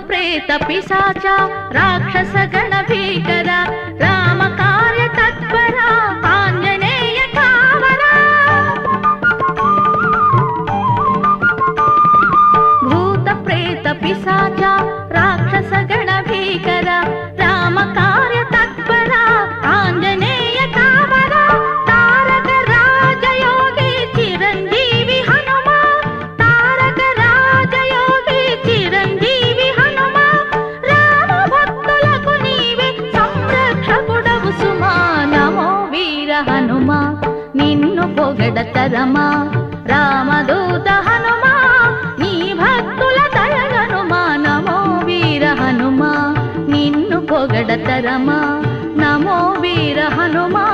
ప్రేత పిశాచ రాక్షస గణ భీకర రామ కార్య తత్పర ఆంజనేయ కావర భూత ప్రేత పిశాచ రాక్షస గణ భీకర రామ కార్య తత్పర ఆంజనేయ కావర తారక రాజయోగి చిరంజీవి హనుమ తారక రాజయోగి చిరంజీవి హనుమ రామ భక్తులకు నీవే సంరక్షకుడవు సుమా నమో వీర హనుమ నిన్ను పొగడతరమా రామదూత హనుమ నీ భక్తుల దయగనుమా నమో వీర హనుమ నిన్ను పొగడతరమా నమో వీర హనుమా